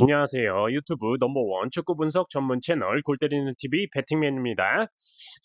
안녕하세요. 유튜브 넘버원 축구 분석 전문 채널 골때리는 TV 배팅맨입니다.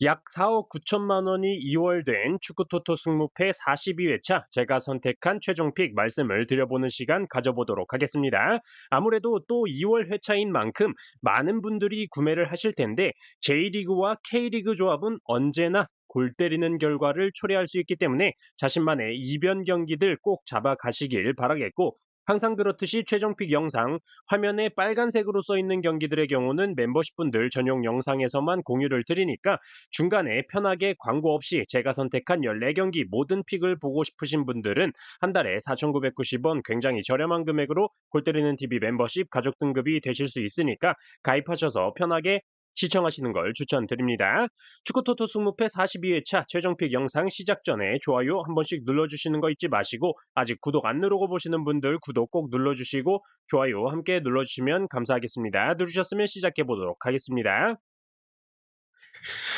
약 4억 9천만 원이 이월된 축구토토 승무패 42회차 제가 선택한 최종 픽 말씀을 드려보는 시간 가져보도록 하겠습니다. 아무래도 또 2월 회차인 만큼 많은 분들이 구매를 하실 텐데 J리그와 K리그 조합은 언제나 골 때리는 결과를 초래할 수 있기 때문에 자신만의 이변 경기들 꼭 잡아가시길 바라겠고, 항상 그렇듯이 최종픽 영상 화면에 빨간색으로 써 있는 경기들의 경우는 멤버십 분들 전용 영상에서만 공유를 드리니까 중간에 편하게 광고 없이 제가 선택한 14경기 모든 픽을 보고 싶으신 분들은 한 달에 4,990원 굉장히 저렴한 금액으로 골 때리는 TV 멤버십 가족 등급이 되실 수 있으니까 가입하셔서 편하게 시청하시는 걸 추천드립니다. 축구토토 승무패 42회차 최종픽 영상 시작 전에 좋아요 한 번씩 눌러주시는 거 잊지 마시고, 아직 구독 안 누르고 보시는 분들 구독 꼭 눌러주시고 좋아요 함께 눌러주시면 감사하겠습니다. 누르셨으면 시작해 보도록 하겠습니다.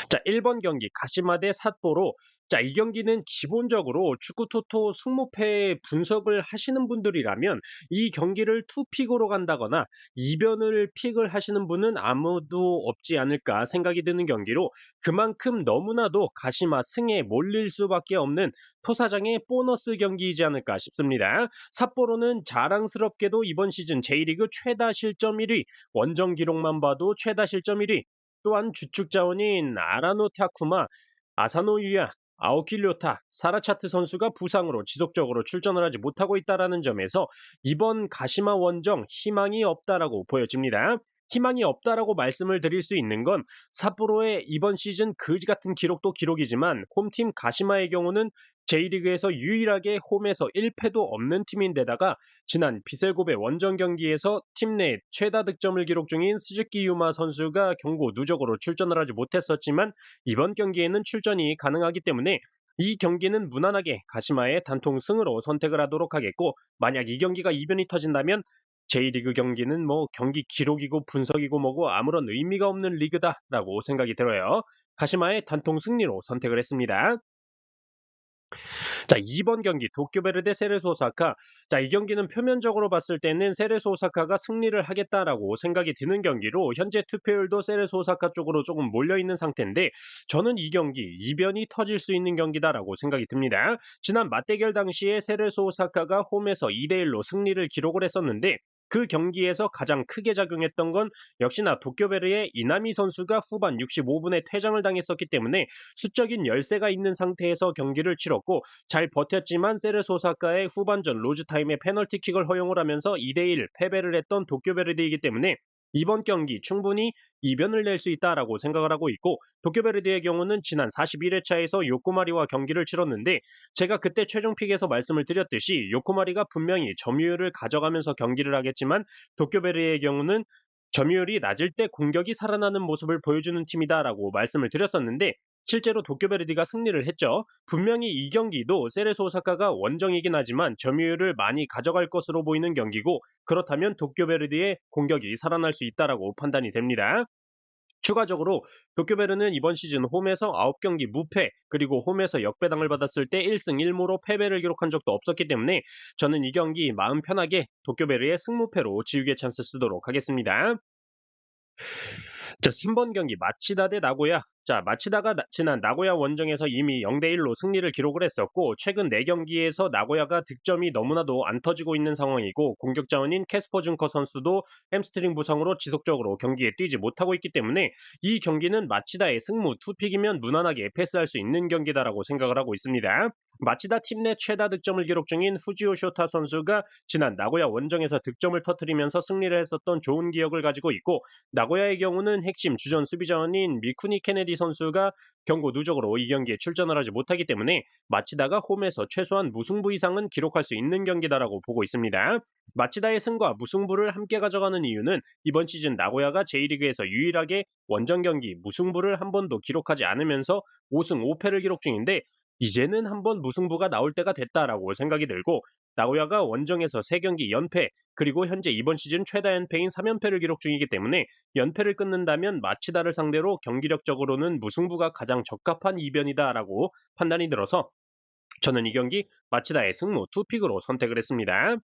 자, 1번 경기 가시마 대 삿포로. 자, 이 경기는 기본적으로 축구 토토 승무패 분석을 하시는 분들이라면 이 경기를 투픽으로 간다거나 이변을 픽을 하시는 분은 아무도 없지 않을까 생각이 드는 경기로, 그만큼 너무나도 가시마 승에 몰릴 수밖에 없는 토사장의 보너스 경기이지 않을까 싶습니다. 삿포로는 자랑스럽게도 이번 시즌 J리그 최다 실점 1위, 원정 기록만 봐도 최다 실점 1위, 또한 주축 자원인 아라노 타쿠마, 아사노 유야, 아오키 료타, 사라차트 선수가 부상으로 지속적으로 출전을 하지 못하고 있다는 점에서 이번 가시마 원정 희망이 없다라고 보여집니다. 희망이 없다라고 말씀을 드릴 수 있는 건 삿포로의 이번 시즌 그지 같은 기록도 기록이지만 홈팀 가시마의 경우는 J리그에서 유일하게 홈에서 1패도 없는 팀인데다가 지난 비셀고베 원정 경기에서 팀 내 최다 득점을 기록 중인 스즈키 유마 선수가 경고 누적으로 출전을 하지 못했었지만 이번 경기에는 출전이 가능하기 때문에 이 경기는 무난하게 가시마의 단통 승으로 선택을 하도록 하겠고, 만약 이 경기가 이변이 터진다면 J리그 경기는 뭐 경기 기록이고 분석이고 뭐고 아무런 의미가 없는 리그다라고 생각이 들어요. 가시마의 단통 승리로 선택을 했습니다. 자, 2번 경기 도쿄베르 대 세레소 오사카. 자, 이 경기는 표면적으로 봤을 때는 세레소 오사카가 승리를 하겠다라고 생각이 드는 경기로 현재 투표율도 세레소 오사카 쪽으로 조금 몰려 있는 상태인데, 저는 이 경기 이변이 터질 수 있는 경기다라고 생각이 듭니다. 지난 맞대결 당시에 세레소 오사카가 홈에서 2대1로 승리를 기록을 했었는데, 그 경기에서 가장 크게 작용했던 건 역시나 도쿄베르의 이나미 선수가 후반 65분에 퇴장을 당했었기 때문에 수적인 열세가 있는 상태에서 경기를 치렀고, 잘 버텼지만 세레소 오사카의 후반전 로즈타임에 페널티킥을 허용을 하면서 2대1 패배를 했던 도쿄베르디이기 때문에 이번 경기 충분히 이변을 낼 수 있다라고 생각을 하고 있고, 도쿄베르디의 경우는 지난 41회차에서 요코마리와 경기를 치렀는데 제가 그때 최종픽에서 말씀을 드렸듯이 요코마리가 분명히 점유율을 가져가면서 경기를 하겠지만 도쿄베르의 경우는 점유율이 낮을 때 공격이 살아나는 모습을 보여주는 팀이다라고 말씀을 드렸었는데 실제로 도쿄베르디가 승리를 했죠. 분명히 이 경기도 세레소 오사카가 원정이긴 하지만 점유율을 많이 가져갈 것으로 보이는 경기고, 그렇다면 도쿄베르디의 공격이 살아날 수 있다라고 판단이 됩니다. 추가적으로 도쿄베르는 이번 시즌 홈에서 9경기 무패, 그리고 홈에서 역배당을 받았을 때 1승 1무로 패배를 기록한 적도 없었기 때문에 저는 이 경기 마음 편하게 도쿄베르의 승무패로 지우개 찬스 쓰도록 하겠습니다. 자, 3번 경기 마치다 대 나고야. 자, 마치다가 지난 나고야 원정에서 이미 0대1로 승리를 기록을 했었고, 최근 4경기에서 나고야가 득점이 너무나도 안 터지고 있는 상황이고, 공격 자원인 캐스퍼 준커 선수도 햄스트링 부상으로 지속적으로 경기에 뛰지 못하고 있기 때문에 이 경기는 마치다의 승무 투픽이면 무난하게 패스할 수 있는 경기다라고 생각을 하고 있습니다. 마치다 팀 내 최다 득점을 기록 중인 후지오 쇼타 선수가 지난 나고야 원정에서 득점을 터뜨리면서 승리를 했었던 좋은 기억을 가지고 있고, 나고야의 경우는 핵심 주전 수비자원인 미쿠니 케네디 선수가 경고 누적으로 이 경기에 출전을 하지 못하기 때문에 마치다가 홈에서 최소한 무승부 이상은 기록할 수 있는 경기다라고 보고 있습니다. 마치다의 승과 무승부를 함께 가져가는 이유는 이번 시즌 나고야가 J리그에서 유일하게 원정 경기 무승부를 한 번도 기록하지 않으면서 5승 5패를 기록 중인데, 이제는 한번 무승부가 나올 때가 됐다라고 생각이 들고, 나고야가 원정에서 3경기 연패, 그리고 현재 이번 시즌 최다 연패인 3연패를 기록 중이기 때문에 연패를 끊는다면 마치다를 상대로 경기력적으로는 무승부가 가장 적합한 이변이다라고 판단이 들어서 저는 이 경기 마치다의 승무 투픽으로 선택을 했습니다.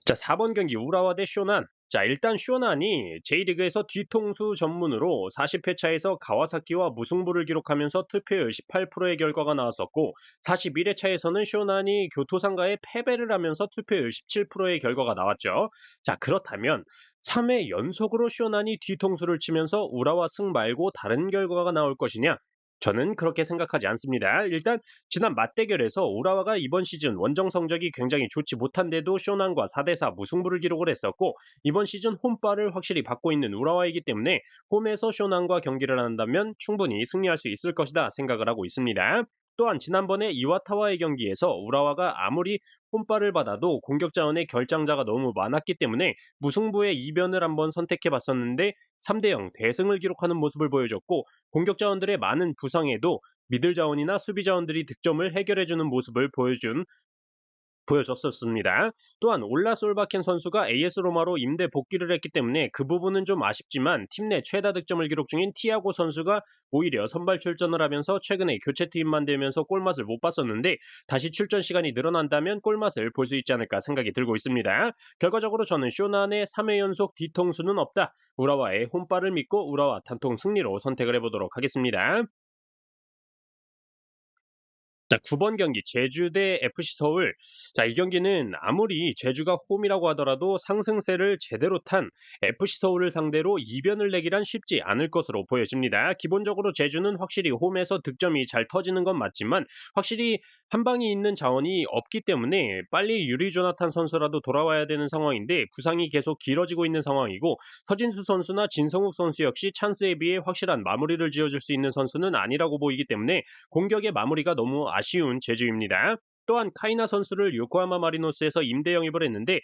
자, 4번 경기 우라와 대 쇼난. 자, 일단 쇼난이 J리그에서 뒤통수 전문으로 40회 차에서 가와사키와 무승부를 기록하면서 투표율 18%의 결과가 나왔었고, 41회 차에서는 쇼난이 교토상가에 패배를 하면서 투표율 17%의 결과가 나왔죠. 자, 그렇다면 3회 연속으로 쇼난이 뒤통수를 치면서 우라와 승 말고 다른 결과가 나올 것이냐? 저는 그렇게 생각하지 않습니다. 일단 지난 맞대결에서 우라와가 이번 시즌 원정 성적이 굉장히 좋지 못한데도 쇼난과 4대4 무승부를 기록을 했었고, 이번 시즌 홈발을 확실히 받고 있는 우라와이기 때문에 홈에서 쇼난과 경기를 한다면 충분히 승리할 수 있을 것이다 생각을 하고 있습니다. 또한 지난번에 이와타와의 경기에서 우라와가 아무리 홈발을 받아도 공격 자원의 결장자가 너무 많았기 때문에 무승부의 이변을 한번 선택해 봤었는데 3대0 대승을 기록하는 모습을 보여줬고, 공격 자원들의 많은 부상에도 미들 자원이나 수비 자원들이 득점을 해결해주는 모습을 보여줬었습니다. 또한 올라 솔바켄 선수가 AS 로마로 임대 복귀를 했기 때문에 그 부분은 좀 아쉽지만 팀 내 최다 득점을 기록 중인 티아고 선수가 오히려 선발 출전을 하면서 최근에 교체 투입만 되면서 골맛을 못 봤었는데, 다시 출전 시간이 늘어난다면 골맛을 볼 수 있지 않을까 생각이 들고 있습니다. 결과적으로 저는 쇼난의 3회 연속 뒤통수는 없다, 우라와의 홈발을 믿고 우라와 단통 승리로 선택을 해보도록 하겠습니다. 자, 9번 경기 제주 대 FC 서울. 자, 이 경기는 아무리 제주가 홈이라고 하더라도 상승세를 제대로 탄 FC 서울을 상대로 이변을 내기란 쉽지 않을 것으로 보여집니다. 기본적으로 제주는 확실히 홈에서 득점이 잘 터지는 건 맞지만 확실히 한 방이 있는 자원이 없기 때문에 빨리 유리 조나탄 선수라도 돌아와야 되는 상황인데 부상이 계속 길어지고 있는 상황이고, 서진수 선수나 진성욱 선수 역시 찬스에 비해 확실한 마무리를 지어줄 수 있는 선수는 아니라고 보이기 때문에 공격의 마무리가 너무 아쉬운 제주입니다. 또한 카이나 선수를 요코하마 마리노스에서 임대 영입을 했는데,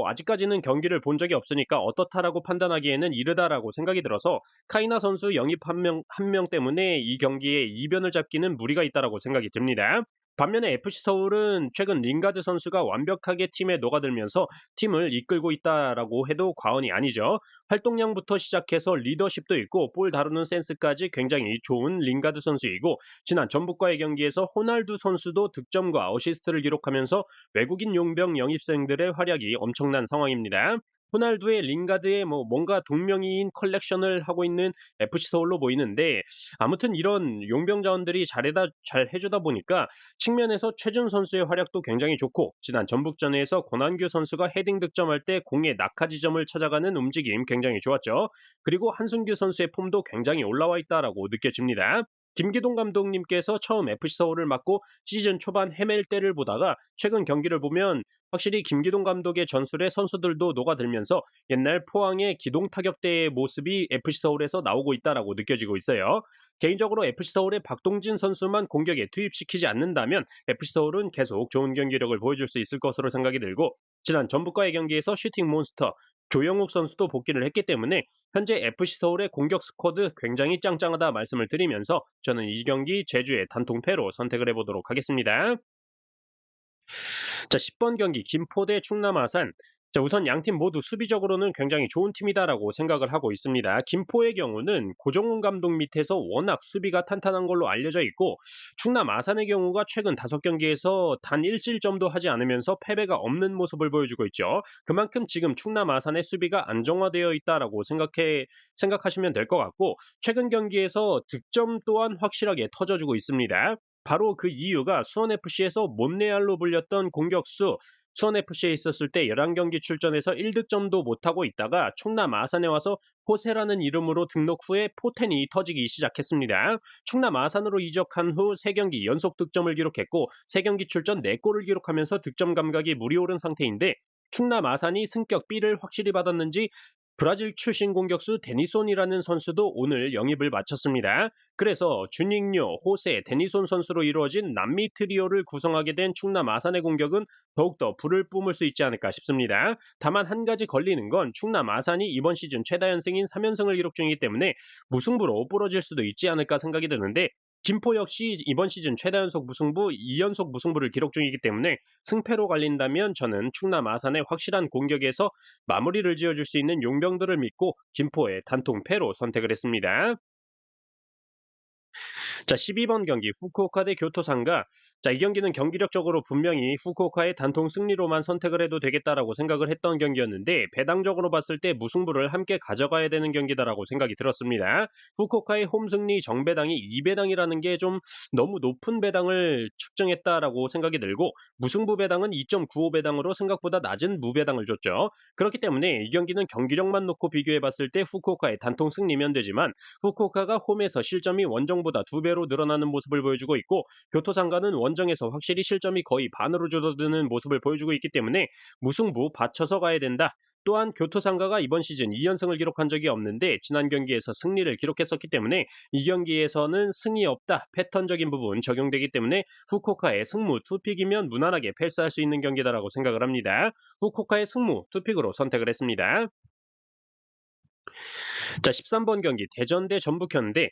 아직까지는 경기를 본 적이 없으니까 어떻다라고 판단하기에는 이르다라고 생각이 들어서 카이나 선수 영입 한 명 때문에 이 경기에 이변을 잡기는 무리가 있다라고 생각이 듭니다. 반면에 FC 서울은 최근 링가드 선수가 완벽하게 팀에 녹아들면서 팀을 이끌고 있다라고 해도 과언이 아니죠. 활동량부터 시작해서 리더십도 있고 볼 다루는 센스까지 굉장히 좋은 링가드 선수이고, 지난 전북과의 경기에서 호날두 선수도 득점과 어시스트를 기록하면서 외국인 용병 영입생들의 활약이 엄청난 상황입니다. 호날두의 링가드의 뭔가 동명이인 컬렉션을 하고 있는 FC 서울로 보이는데, 아무튼 이런 용병 자원들이 잘 해주다 보니까 측면에서 최준 선수의 활약도 굉장히 좋고, 지난 전북전에서 권한규 선수가 헤딩 득점할 때 공의 낙하 지점을 찾아가는 움직임 굉장히 좋았죠. 그리고 한순규 선수의 폼도 굉장히 올라와 있다라고 느껴집니다. 김기동 감독님께서 처음 FC 서울을 맡고 시즌 초반 헤맬 때를 보다가 최근 경기를 보면 확실히 김기동 감독의 전술에 선수들도 녹아들면서 옛날 포항의 기동 타격대의 모습이 FC 서울에서 나오고 있다라고 느껴지고 있어요. 개인적으로 FC 서울의 박동진 선수만 공격에 투입시키지 않는다면 FC 서울은 계속 좋은 경기력을 보여줄 수 있을 것으로 생각이 들고, 지난 전북과의 경기에서 슈팅 몬스터 조영욱 선수도 복귀를 했기 때문에 현재 FC 서울의 공격 스쿼드 굉장히 짱짱하다 말씀을 드리면서 저는 이 경기 제주의 단통패로 선택을 해보도록 하겠습니다. 자, 10번 경기 김포 대 충남 아산. 자, 우선 양팀 모두 수비적으로는 굉장히 좋은 팀이다라고 생각을 하고 있습니다. 김포의 경우는 고정훈 감독 밑에서 워낙 수비가 탄탄한 걸로 알려져 있고, 충남 아산의 경우가 최근 5경기에서 단 1실점도 하지 않으면서 패배가 없는 모습을 보여주고 있죠. 그만큼 지금 충남 아산의 수비가 안정화되어 있다라고 생각하시면 될 것 같고, 최근 경기에서 득점 또한 확실하게 터져주고 있습니다. 바로 그 이유가 수원FC에서 몬레알로 불렸던 공격수, 수원FC에 있었을 때 11경기 출전해서 1득점도 못하고 있다가 충남 아산에 와서 호세라는 이름으로 등록 후에 포텐이 터지기 시작했습니다. 충남 아산으로 이적한 후 3경기 연속 득점을 기록했고 3경기 출전 4골을 기록하면서 득점 감각이 물이 오른 상태인데, 충남 아산이 승격 B를 확실히 받았는지 브라질 출신 공격수 데니손이라는 선수도 오늘 영입을 마쳤습니다. 그래서 주닝요, 호세, 데니손 선수로 이루어진 남미 트리오를 구성하게 된 충남 아산의 공격은 더욱더 불을 뿜을 수 있지 않을까 싶습니다. 다만 한 가지 걸리는 건 충남 아산이 이번 시즌 최다 연승인 3연승을 기록 중이기 때문에 무승부로 부러질 수도 있지 않을까 생각이 드는데, 김포 역시 이번 시즌 최다 연속 무승부 2연속 무승부를 기록 중이기 때문에 승패로 갈린다면 저는 충남 아산의 확실한 공격에서 마무리를 지어줄 수 있는 용병들을 믿고 김포의 단통패로 선택을 했습니다. 자, 12번 경기 후쿠오카 대 교토 상가. 자, 이 경기는 경기력적으로 분명히 후쿠오카의 단통 승리로만 선택을 해도 되겠다라고 생각을 했던 경기였는데 배당적으로 봤을 때 무승부를 함께 가져가야 되는 경기다라고 생각이 들었습니다. 후쿠오카의 홈 승리 정배당이 2배당이라는 게 좀 너무 높은 배당을 측정했다라고 생각이 들고 무승부 배당은 2.95배당으로 생각보다 낮은 무배당을 줬죠. 그렇기 때문에 이 경기는 경기력만 놓고 비교해 봤을 때 후쿠오카의 단통 승리면 되지만 후쿠오카가 홈에서 실점이 원정보다 2배로 늘어나는 모습을 보여주고 있고 교토상가는 원정에서 확실히 실점이 거의 반으로 줄어드는 모습을 보여주고 있기 때문에 무승부 받쳐서 가야 된다. 또한 교토상가가 이번 시즌 2연승을 기록한 적이 없는데 지난 경기에서 승리를 기록했었기 때문에 이 경기에서는 승이 없다. 패턴적인 부분 적용되기 때문에 후쿠오카의 승무 투픽이면 무난하게 패스할 수 있는 경기다라고 생각을 합니다. 후쿠오카의 승무 투픽으로 선택을 했습니다. 자, 13번 경기 대전 대 전북현인데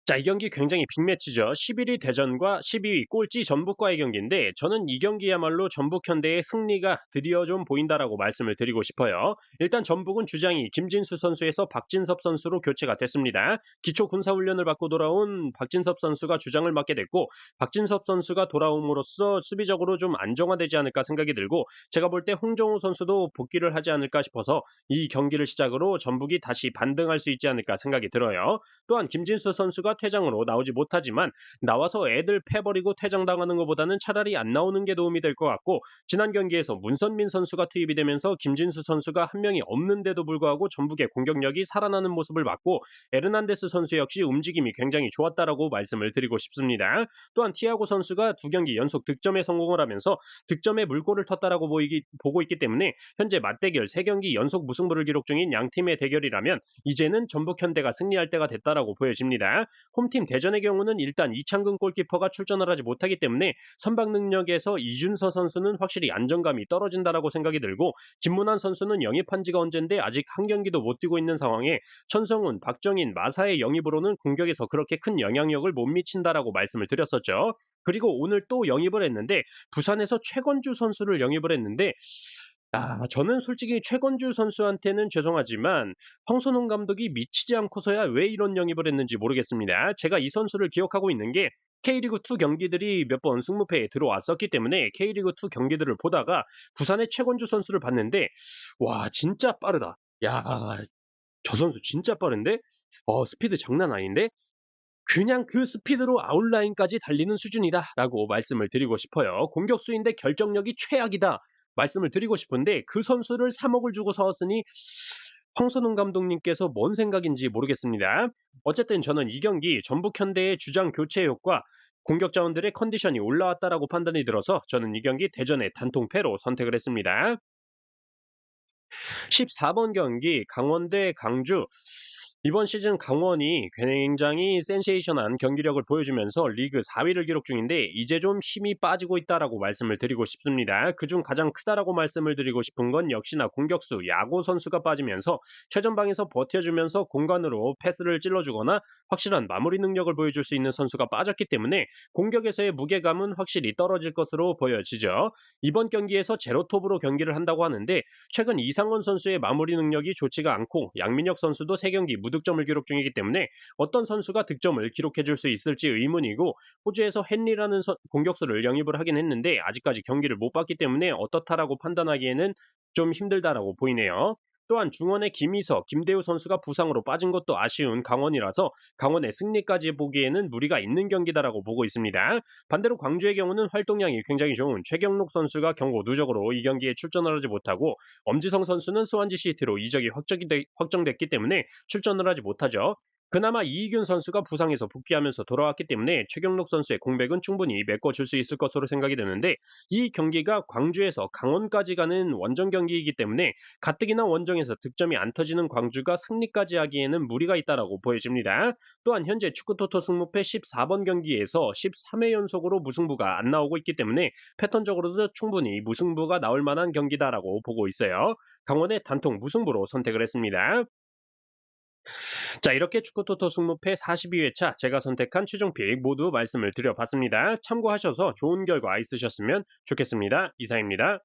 자, 이 경기 굉장히 빅매치죠. 11위 대전과 12위 꼴찌 전북과의 경기인데 저는 이 경기야말로 전북 현대의 승리가 드디어 좀 보인다라고 말씀을 드리고 싶어요. 일단 전북은 주장이 김진수 선수에서 박진섭 선수로 교체가 됐습니다. 기초 군사훈련을 받고 돌아온 박진섭 선수가 주장을 맡게 됐고 박진섭 선수가 돌아옴으로써 수비적으로 좀 안정화되지 않을까 생각이 들고 제가 볼 때 홍정우 선수도 복귀를 하지 않을까 싶어서 이 경기를 시작으로 전북이 다시 반등할 수 있지 않을까 생각이 들어요. 또한 김진수 선수가 퇴장으로 나오지 못하지만 나와서 애들 패버리고 퇴장당하는 것보다는 차라리 안 나오는 게 도움이 될 것 같고 지난 경기에서 문선민 선수가 투입이 되면서 김진수 선수가 한 명이 없는데도 불구하고 전북의 공격력이 살아나는 모습을 봤고 에르난데스 선수 역시 움직임이 굉장히 좋았다라고 말씀을 드리고 싶습니다. 또한 티아고 선수가 2경기 연속 득점에 성공을 하면서 득점에 물꼬를 텄다라고 보고 있기 때문에 현재 맞대결 3경기 연속 무승부를 기록 중인 양 팀의 대결이라면 이제는 전북 현대가 승리할 때가 됐다라고 보여집니다. 홈팀 대전의 경우는 일단 이창근 골키퍼가 출전을 하지 못하기 때문에 선방 능력에서 이준서 선수는 확실히 안정감이 떨어진다라고 생각이 들고 김문환 선수는 영입한 지가 언젠데 아직 한 경기도 못 뛰고 있는 상황에 천성훈, 박정인, 마사의 영입으로는 공격에서 그렇게 큰 영향력을 못 미친다라고 말씀을 드렸었죠. 그리고 오늘 또 영입을 했는데 부산에서 최건주 선수를 영입을 했는데 저는 솔직히 최건주 선수한테는 죄송하지만 황선홍 감독이 미치지 않고서야 왜 이런 영입을 했는지 모르겠습니다. 제가 이 선수를 기억하고 있는 게 K리그2 경기들이 몇 번 승무패에 들어왔었기 때문에 K리그2 경기들을 보다가 부산의 최건주 선수를 봤는데 와 진짜 빠르다. 야, 저 선수 진짜 빠른데? 스피드 장난 아닌데? 그냥 그 스피드로 아웃라인까지 달리는 수준이다라고 말씀을 드리고 싶어요. 공격수인데 결정력이 최악이다. 말씀을 드리고 싶은데 그 선수를 3억을 주고 사왔으니 황선홍 감독님께서 뭔 생각인지 모르겠습니다. 어쨌든 저는 이 경기 전북 현대의 주장 교체 효과 공격 자원들의 컨디션이 올라왔다라고 판단이 들어서 저는 이 경기 대전의 단통패로 선택을 했습니다. 14번 경기 강원 대 강주. 이번 시즌 강원이 굉장히 센세이션한 경기력을 보여주면서 리그 4위를 기록 중인데 이제 좀 힘이 빠지고 있다라고 말씀을 드리고 싶습니다. 그중 가장 크다라고 말씀을 드리고 싶은 건 역시나 공격수 야고 선수가 빠지면서 최전방에서 버텨주면서 공간으로 패스를 찔러주거나 확실한 마무리 능력을 보여줄 수 있는 선수가 빠졌기 때문에 공격에서의 무게감은 확실히 떨어질 것으로 보여지죠. 이번 경기에서 제로톱으로 경기를 한다고 하는데 최근 이상원 선수의 마무리 능력이 좋지가 않고 양민혁 선수도 3경기 무득점을 기록 중이기 때문에 어떤 선수가 득점을 기록해 줄 수 있을지 의문이고 호주에서 헨리라는 공격수를 영입을 하긴 했는데 아직까지 경기를 못 봤기 때문에 어떻다라고 판단하기에는 좀 힘들다라고 보이네요. 또한 중원의 김희석, 김대우 선수가 부상으로 빠진 것도 아쉬운 강원이라서 강원의 승리까지 보기에는 무리가 있는 경기다라고 보고 있습니다. 반대로 광주의 경우는 활동량이 굉장히 좋은 최경록 선수가 경고 누적으로 이 경기에 출전을 하지 못하고 엄지성 선수는 스완지 시티로 이적이 확정됐기 때문에 출전을 하지 못하죠. 그나마 이희균 선수가 부상에서 복귀하면서 돌아왔기 때문에 최경록 선수의 공백은 충분히 메꿔줄 수 있을 것으로 생각이 드는데 이 경기가 광주에서 강원까지 가는 원정 경기이기 때문에 가뜩이나 원정에서 득점이 안 터지는 광주가 승리까지 하기에는 무리가 있다라고 보여집니다. 또한 현재 축구토토 승무패 14번 경기에서 13회 연속으로 무승부가 안 나오고 있기 때문에 패턴적으로도 충분히 무승부가 나올 만한 경기다라고 보고 있어요. 강원의 단통 무승부로 선택을 했습니다. 자, 이렇게 축구토토 승무패 42회차 제가 선택한 최종픽 모두 말씀을 드려봤습니다. 참고하셔서 좋은 결과 있으셨으면 좋겠습니다. 이상입니다.